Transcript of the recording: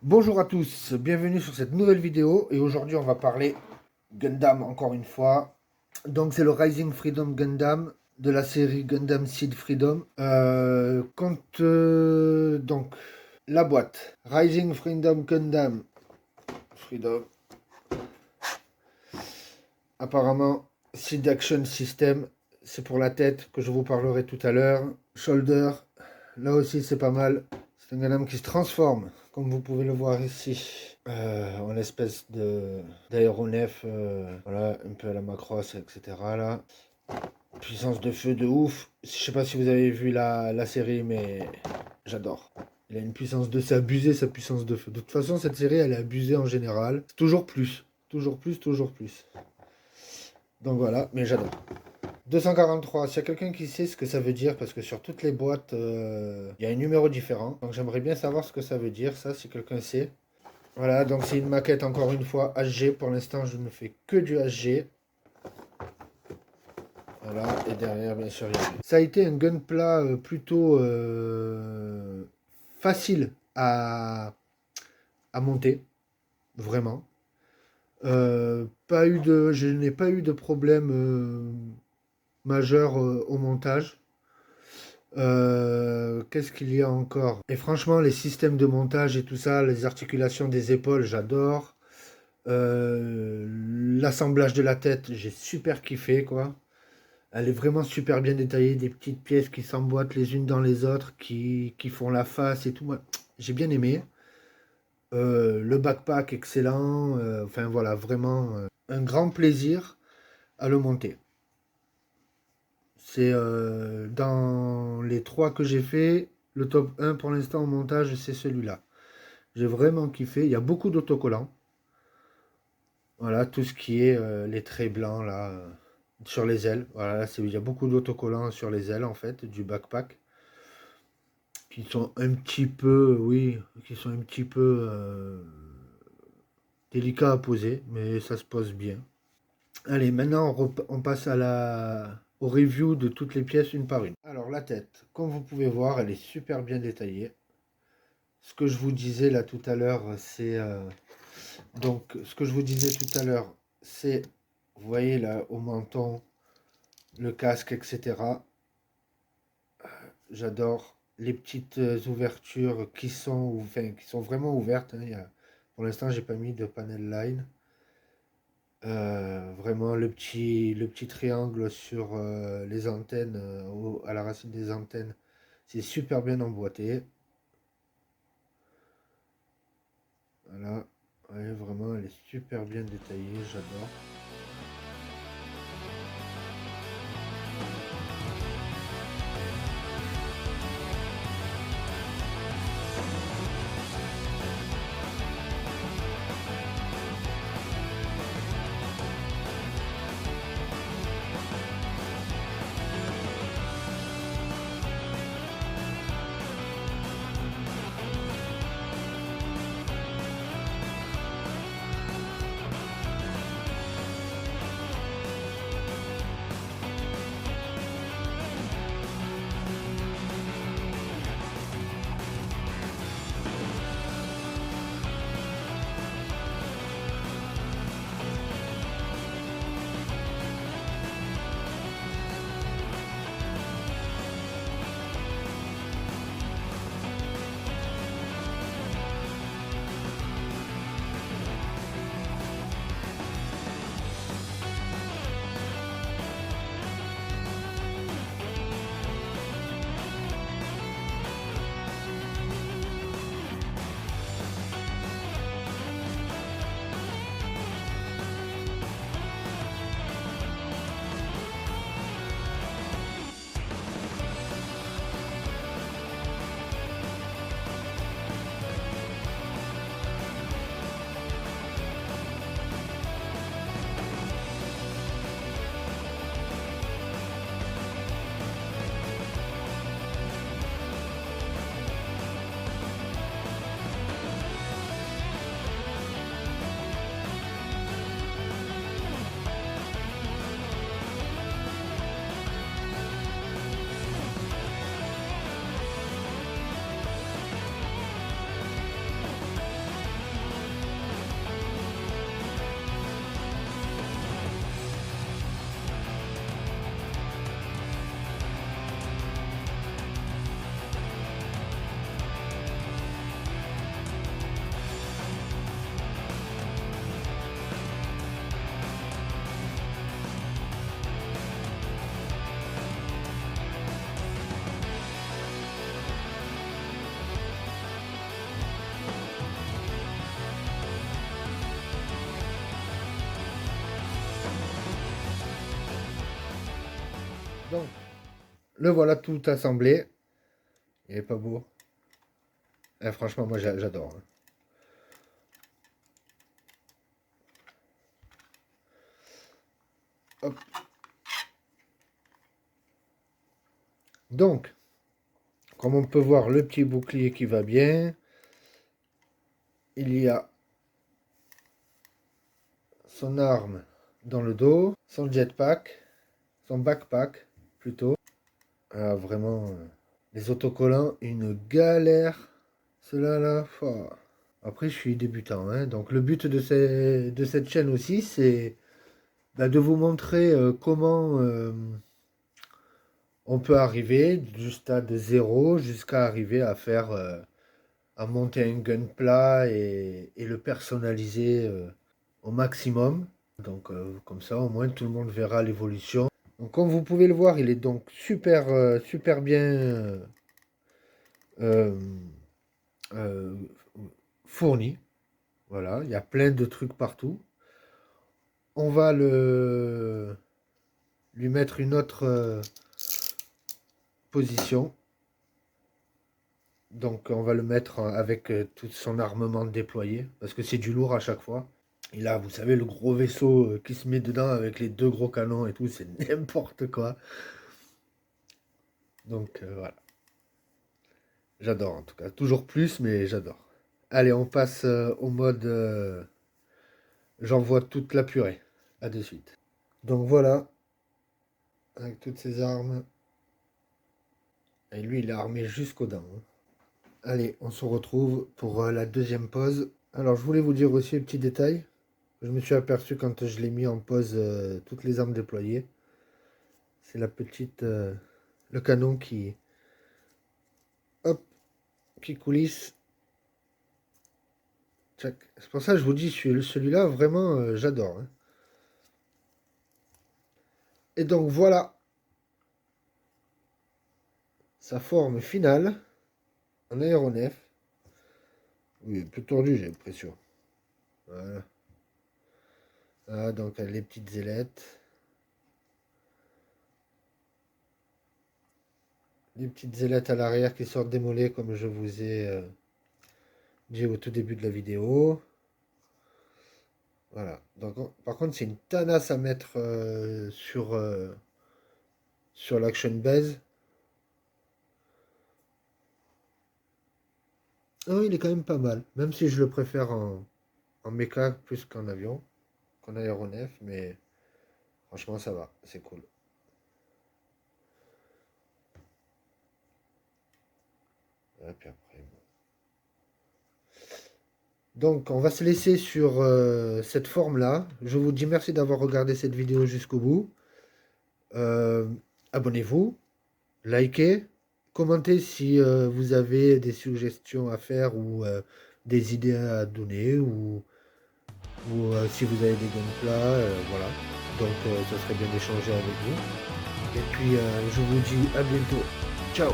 Bonjour à tous, bienvenue sur cette nouvelle vidéo et aujourd'hui on va parler Gundam encore une fois. Donc c'est le Rising Freedom Gundam de la série Gundam Seed Freedom. Donc la boîte Rising Freedom Gundam Freedom. Apparemment Seed Action System, c'est pour la tête que je vous parlerai tout à l'heure. Shoulder, là aussi c'est pas mal. C'est un Gundam qui se transforme, comme vous pouvez le voir ici, en espèce d'aéronef, voilà, un peu à la Macross, etc. Là. Puissance de feu de ouf. Je sais pas si vous avez vu la série, mais j'adore. Il a une puissance de... C'est abusé, sa puissance de feu. De toute façon, cette série, elle est abusée en général. Toujours plus. Toujours plus, toujours plus. Donc voilà, mais j'adore. 243, s'il y a quelqu'un qui sait ce que ça veut dire, parce que sur toutes les boîtes, il y a un numéro différent. Donc j'aimerais bien savoir ce que ça veut dire, ça, si quelqu'un sait. Voilà, donc c'est une maquette, encore une fois, HG. Pour l'instant, je ne fais que du HG. Voilà, et derrière, bien sûr, il y a... Ça a été un gunpla plutôt facile à monter, vraiment. Je n'ai pas eu de problème majeur au montage. Qu'est-ce qu'il y a encore? Et franchement, les systèmes de montage et tout ça, les articulations des épaules, j'adore. L'assemblage de la tête, j'ai super kiffé, quoi. Elle est vraiment super bien détaillée, des petites pièces qui s'emboîtent les unes dans les autres, qui font la face et tout. Moi, j'ai bien aimé. Le backpack, excellent. Enfin voilà, vraiment un grand plaisir à le monter. C'est dans les trois que j'ai fait, le top 1 pour l'instant au montage, c'est celui-là. J'ai vraiment kiffé. Il y a beaucoup d'autocollants. Voilà, tout ce qui est les traits blancs là, sur les ailes. Voilà, il y a beaucoup d'autocollants sur les ailes en fait, du backpack. Qui sont un petit peu, oui, qui sont un petit peu délicats à poser, mais ça se pose bien. Allez, maintenant on passe au review de toutes les pièces une par une. Alors la tête, comme vous pouvez voir, elle est super bien détaillée. Ce que je vous disais là tout à l'heure, c'est... donc ce que je vous disais tout à l'heure, c'est, vous voyez là au menton, le casque, etc. J'adore les petites ouvertures qui sont, enfin, qui sont vraiment ouvertes. Hein. Pour l'instant, j'ai pas mis de panel line. Vraiment le petit triangle sur les antennes, à la racine des antennes, c'est super bien emboîté. Voilà, ouais, vraiment elle est super bien détaillée, j'adore. Donc, le voilà tout assemblé. Il est pas beau. Franchement, moi j'adore. Hop. Donc, comme on peut voir, le petit bouclier qui va bien. Il y a son arme dans le dos, son jetpack, son backpack plutôt. Ah, vraiment, les autocollants, une galère. Cela là, oh. Après je suis débutant, hein. Donc le but de cette chaîne aussi, c'est de vous montrer comment on peut arriver du stade 0 jusqu'à arriver à faire, à monter un gunpla et le personnaliser au maximum. Donc comme ça au moins tout le monde verra l'évolution. Donc comme vous pouvez le voir, il est donc super bien euh, euh, fourni. Voilà, il y a plein de trucs partout. On va lui mettre une autre position. Donc on va le mettre avec tout son armement déployé, parce que c'est du lourd à chaque fois. Et là, vous savez, le gros vaisseau qui se met dedans avec les deux gros canons et tout, c'est n'importe quoi. Donc voilà. J'adore en tout cas. Toujours plus, mais j'adore. Allez, on passe au mode j'envoie toute la purée. À de suite. Donc voilà, avec toutes ces armes. Et lui, il est armé jusqu'aux dents, hein. Allez, on se retrouve pour la deuxième pause. Alors, je voulais vous dire aussi un petit détail. Je me suis aperçu quand je l'ai mis en pause toutes les armes déployées. C'est la petite... le canon qui... Hop, qui coulisse. Tchac. C'est pour ça que je vous dis, celui-là, vraiment, j'adore, hein. Et donc, voilà sa forme finale en aéronef. Oui, un peu tordu, j'ai l'impression. Voilà. Ah, donc, les petites ailettes. Les petites ailettes à l'arrière qui sortent des mollets, comme je vous ai dit au tout début de la vidéo. Voilà. Donc, par contre, c'est une tanasse à mettre sur l'Action Base. Oh, il est quand même pas mal. Même si je le préfère en méca plus qu'en avion, qu'en aéronef. Mais franchement, ça va. C'est cool. Et puis après, bon. Donc, on va se laisser sur cette forme-là. Je vous dis merci d'avoir regardé cette vidéo jusqu'au bout. Euh, Abonnez-vous, likez, commentez si vous avez des suggestions à faire ou des idées à donner ou si vous avez des gameplays, voilà. Donc, ça serait bien d'échanger avec vous. Et puis, je vous dis à bientôt. Ciao!